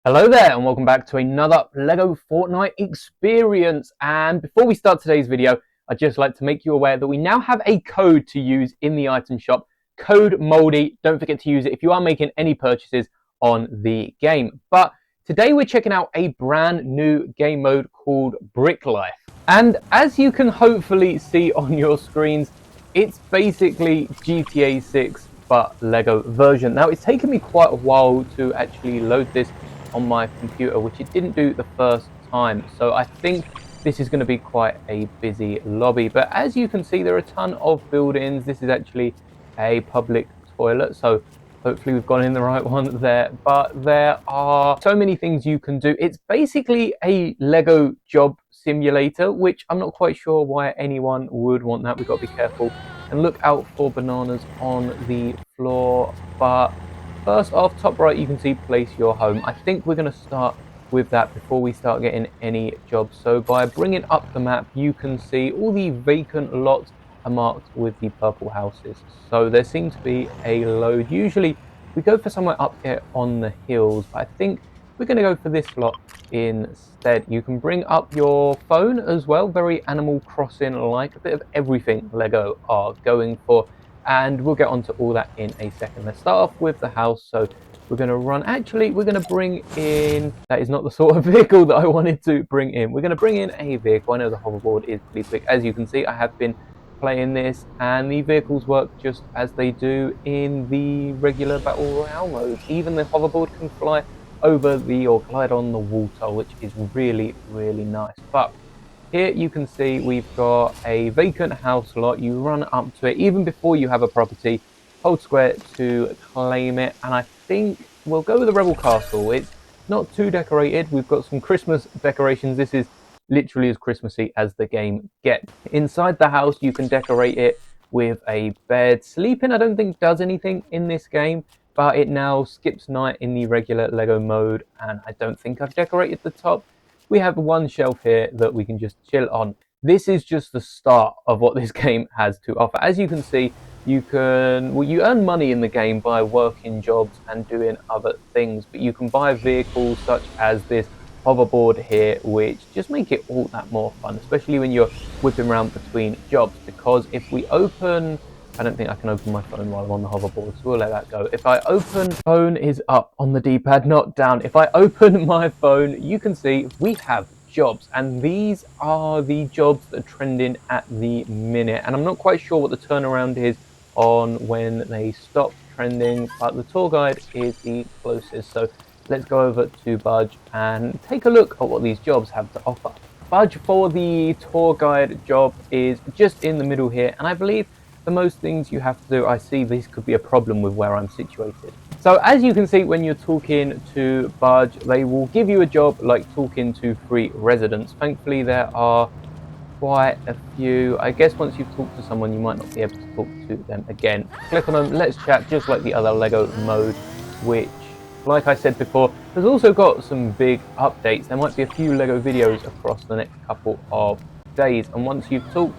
Hello there and welcome back to another LEGO Fortnite experience. And before we start today's video, I'd just like to make you aware that we now have a code to use in the item shop, code MOLDY. Don't forget to use it if you are making any purchases on the game. But today we're checking out a brand new game mode called Brick Life. And as you can hopefully see on your screens, it's basically GTA 6 but LEGO version. Now it's taken me quite a while to actually load this on my computer, which it didn't do the first time, so I think this is going to be quite a busy lobby. But as you can see, there are a ton of buildings. This is actually a public toilet, so hopefully we've gone in the right one there. But there are so many things you can do. It's basically a Lego job simulator, which I'm not quite sure why anyone would want that. We've got to be careful and look out for bananas on the floor. But first off, top right, you can see place your home. I think we're going to start with that before we start getting any jobs. So by bringing up the map, you can see all the vacant lots are marked with the purple houses. So there seems to be a load. Usually we go for somewhere up here on the hills, but I think we're going to go for this lot instead. You can bring up your phone as well. Very Animal Crossing like, a bit of everything Lego are going for. And we'll get onto all that in a second. Let's start off with the house. So we're going to run. Actually, we're going to bring in. That is not the sort of vehicle that I wanted to bring in. We're going to bring in a vehicle. I know the hoverboard is pretty quick. As you can see, I have been playing this, and the vehicles work just as they do in the regular Battle Royale mode. Even the hoverboard can fly over the or glide on the water, which is really, really nice. But here you can see we've got a vacant house lot. You run up to it even before you have a property. Hold square to claim it. And I think we'll go with the Rebel Castle. It's not too decorated. We've got some Christmas decorations. This is literally as Christmassy as the game gets. Inside the house, you can decorate it with a bed. Sleeping, I don't think does anything in this game, but it now skips night in the regular Lego mode. And I don't think I've decorated the top. We have one shelf here that we can just chill on. This is just the start of what this game has to offer. As you can see, you earn money in the game by working jobs and doing other things, but you can buy vehicles such as this hoverboard here, which just make it all that more fun, especially when you're whipping around between jobs. Because if we open, I don't think I can open my phone while I'm on the hoverboard, so we'll let that go. If I open, phone is up on the D-pad, not down. If I open my phone, you can see we have jobs, and these are the jobs that are trending at the minute. And I'm not quite sure what the turnaround is on when they stop trending, but the tour guide is the closest. So let's go over to Budge and take a look at what these jobs have to offer. Budge for the tour guide job is just in the middle here, and I believe the most things you have to do, I see this could be a problem with where I'm situated. So as you can see, when you're talking to Budge, they will give you a job like talking to 3 residents. Thankfully, there are quite a few. I guess once you've talked to someone, you might not be able to talk to them again. Click on them, let's chat, just like the other Lego mode, which, like I said before, has also got some big updates. There might be a few Lego videos across the next couple of days, and once you've talked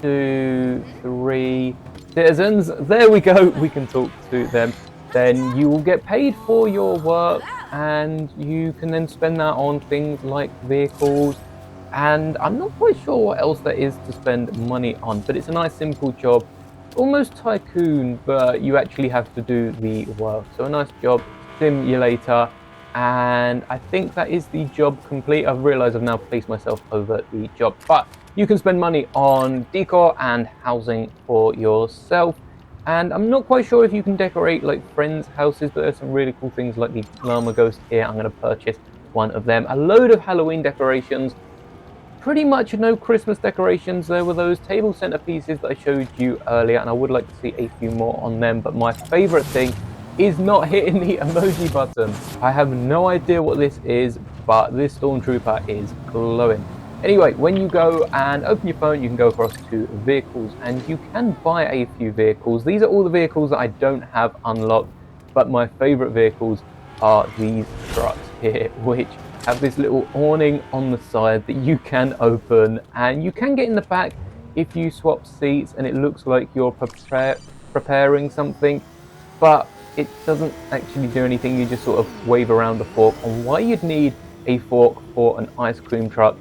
2, 3 citizens, there we go, we can talk to them. Then you will get paid for your work, and you can then spend that on things like vehicles, and I'm not quite sure what else there is to spend money on, but it's a nice simple job, almost tycoon, but you actually have to do the work. So a nice job simulator, and I think that is the job complete. I've realized I've now placed myself over the job, but you can spend money on decor and housing for yourself. And I'm not quite sure if you can decorate like friends' houses, but there's some really cool things like the llama ghost here. I'm going to purchase one of them. A load of Halloween decorations. Pretty much no Christmas decorations. There were those table centerpieces that I showed you earlier, and I would like to see a few more on them. But my favorite thing is not hitting the emoji button. I have no idea what this is, but this stormtrooper is glowing. Anyway, when you go and open your phone, you can go across to vehicles, and you can buy a few vehicles. These are all the vehicles that I don't have unlocked, but my favorite vehicles are these trucks here, which have this little awning on the side that you can open, and you can get in the back if you swap seats and it looks like you're preparing something. But it doesn't actually do anything. You just sort of wave around the fork. On why you'd need a fork for an ice cream truck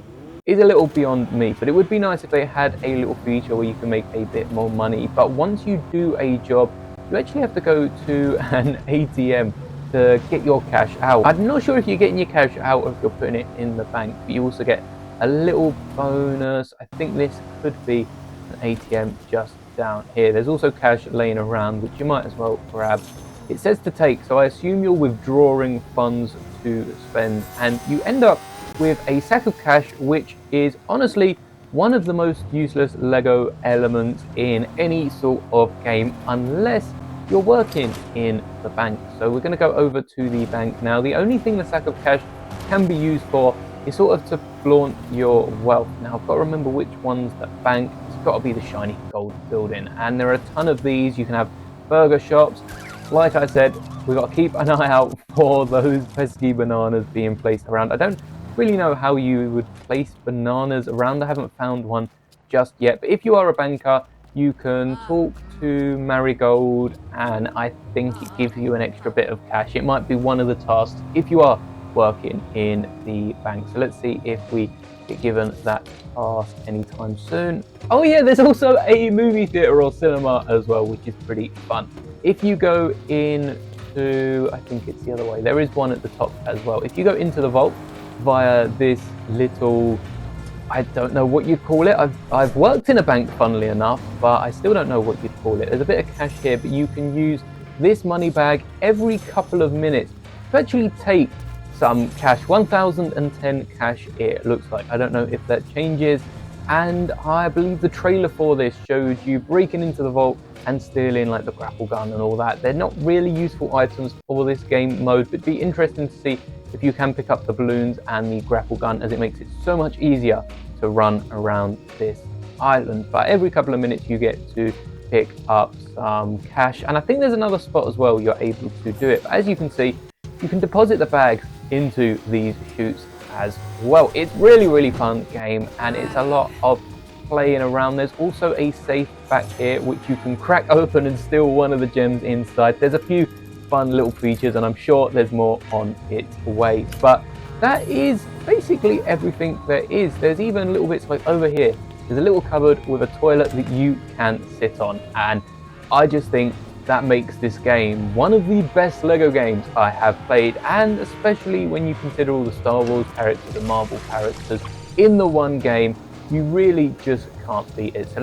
is a little beyond me, but it would be nice if they had a little feature where you can make a bit more money. But once you do a job, you actually have to go to an ATM to get your cash out. I'm not sure if you're getting your cash out or if you're putting it in the bank, but you also get a little bonus. I think this could be an ATM just down here. There's also cash laying around, which you might as well grab. It says to take, so I assume you're withdrawing funds to spend, and you end up with a sack of cash, which is honestly one of the most useless Lego elements in any sort of game, unless you're working in the bank. So we're going to go over to the bank now. The only thing the sack of cash can be used for is sort of to flaunt your wealth. Now I've got to remember which one's the bank. It's got to be the shiny gold building, and there are a ton of these. You can have burger shops. Like I said, we've got to keep an eye out for those pesky bananas being placed around. I don't really know how you would place bananas around. I haven't found one just yet. But if you are a banker, you can talk to Marigold, and I think it gives you an extra bit of cash. It might be one of the tasks if you are working in the bank. So let's see if we get given that task anytime soon. Oh yeah, there's also a movie theater or cinema as well, which is pretty fun. If you go into, I think it's the other way, there is one at the top as well. If you go into the vault via this little, I don't know what you'd call it. I've worked in a bank, funnily enough, but I still don't know what you'd call it. There's a bit of cash here, but you can use this money bag every couple of minutes to actually take some cash. 1010 cash it looks like. I don't know if that changes. And I believe the trailer for this showed you breaking into the vault and stealing like the grapple gun and all that. They're not really useful items for this game mode, but it'd be interesting to see if you can pick up the balloons and the grapple gun, as it makes it so much easier to run around this island. But every couple of minutes you get to pick up some cash, and I think there's another spot as well you're able to do it. But as you can see, you can deposit the bags into these chutes as well. It's really fun game, and it's a lot of playing around. There's also a safe back here which you can crack open and steal one of the gems inside. There's a few fun little features, and I'm sure there's more on its way, but that is basically everything there is. There's even little bits like over here, there's a little cupboard with a toilet that you can sit on, and I just think that makes this game one of the best Lego games I have played, and especially when you consider all the Star Wars characters and Marvel characters in the one game, you really just can't beat it. So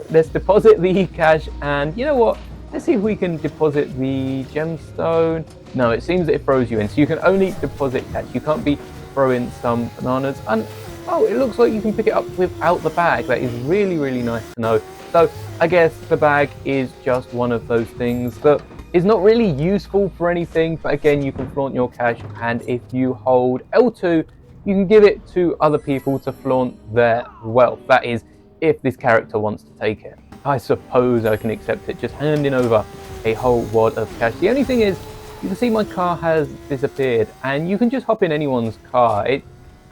let's deposit the cash, and you know what? Let's see if we can deposit the gemstone. No, it seems that it throws you in, so you can only deposit cash. You can't be throwing some bananas. And oh, it looks like you can pick it up without the bag. That is really nice to know. So I guess the bag is just one of those things that is not really useful for anything, but again, you can flaunt your cash, and if you hold L2, you can give it to other people to flaunt their wealth. That is, if this character wants to take it. I suppose I can accept it, just handing over a whole wad of cash. The only thing is, you can see my car has disappeared, and you can just hop in anyone's car. It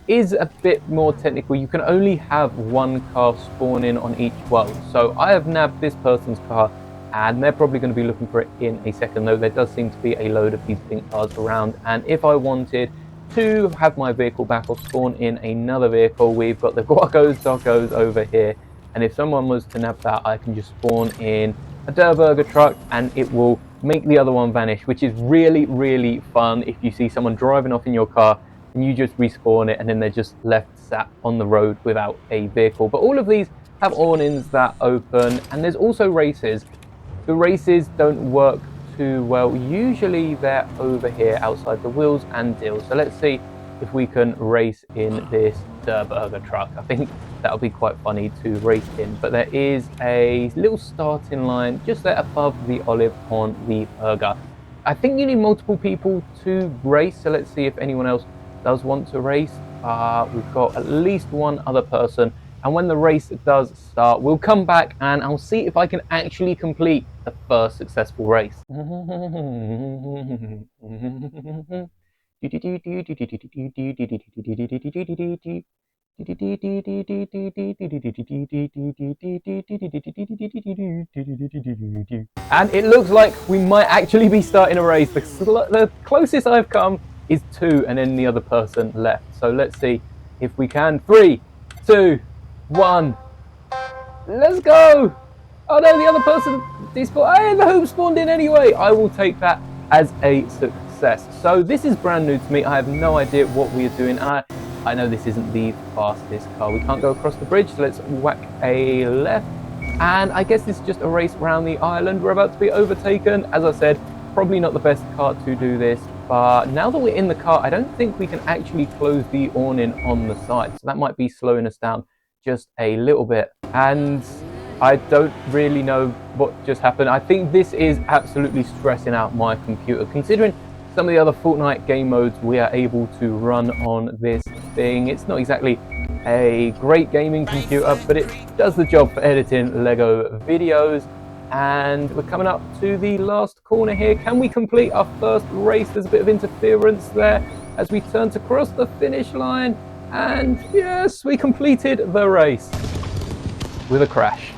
is a bit more technical. You can only have one car spawn in on each world. So I have nabbed this person's car, and they're probably going to be looking for it in a second, though there does seem to be a load of these pink cars around. And if I wanted to have my vehicle back or spawn in another vehicle, we've got the Guacos Docos over here. And if someone was to nab that, I can just spawn in a Burger truck and it will make the other one vanish, which is really fun if you see someone driving off in your car and you just respawn it and then they're just left sat on the road without a vehicle. But all of these have awnings that open, and there's also races. The races don't work too well. Usually they're over here outside the wheels and deals. So let's see if we can race in this Burger truck. I think that'll be quite funny to race in. But there is a little starting line just there above the olive on the burger. I think you need multiple people to race. So let's see if anyone else does want to race. We've got at least one other person, and when the race does start, we'll come back and I'll see if I can actually complete the first successful race. And it looks like we might actually be starting a race. The closest I've come is 2 and then the other person left. So let's see if we can. 3, 2, 1. Let's go! Oh no, the other person despawned. Hey, the hoop spawned in anyway. I will take that as a success. So this is brand new to me. I have no idea what we are doing. I know this isn't the fastest car. We can't go across the bridge, so let's whack a left. And I guess this is just a race around the island. We're about to be overtaken. As I said, probably not the best car to do this. But now that we're in the car, I don't think we can actually close the awning on the side. So that might be slowing us down just a little bit. And I don't really know what just happened. I think this is absolutely stressing out my computer, considering some of the other Fortnite game modes we are able to run on this thing. It's not exactly a great gaming computer, but it does the job for editing Lego videos. And we're coming up to the last corner here. Can we complete our first race? There's a bit of interference there as we turn to cross the finish line. And yes, we completed the race with a crash.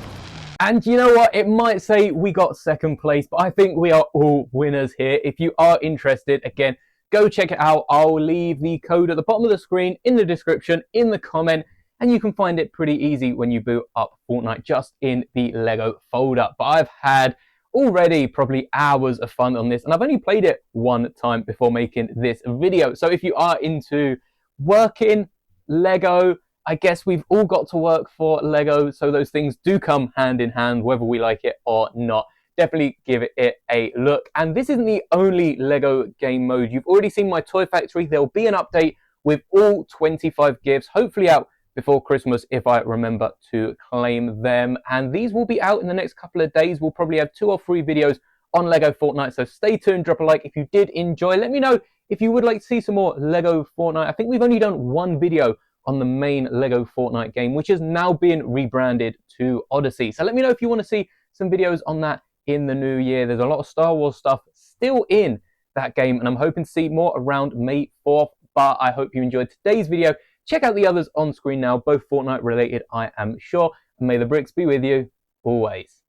And you know what? It might say we got second place, but I think we are all winners here. If you are interested, again, go check it out. I'll leave the code at the bottom of the screen, in the description, in the comment, and you can find it pretty easy when you boot up Fortnite just in the Lego folder. But I've had already probably hours of fun on this, and I've only played it one time before making this video. So if you are into working Lego, I guess we've all got to work for Lego, so those things do come hand in hand, whether we like it or not. Definitely give it a look. And this isn't the only Lego game mode. You've already seen my toy factory. There'll be an update with all 25 gifts, hopefully out before Christmas if I remember to claim them. And these will be out in the next couple of days. We'll probably have 2 or 3 videos on Lego Fortnite, so stay tuned, drop a like if you did enjoy. Let me know if you would like to see some more Lego Fortnite. I think we've only done one video on the main Lego Fortnite game, which is now being rebranded to Odyssey. So let me know if you want to see some videos on that in the new year. There's a lot of Star Wars stuff still in that game, and I'm hoping to see more around May 4th. But I hope you enjoyed today's video. Check out the others on screen now, both Fortnite related, I am sure. And may the bricks be with you always.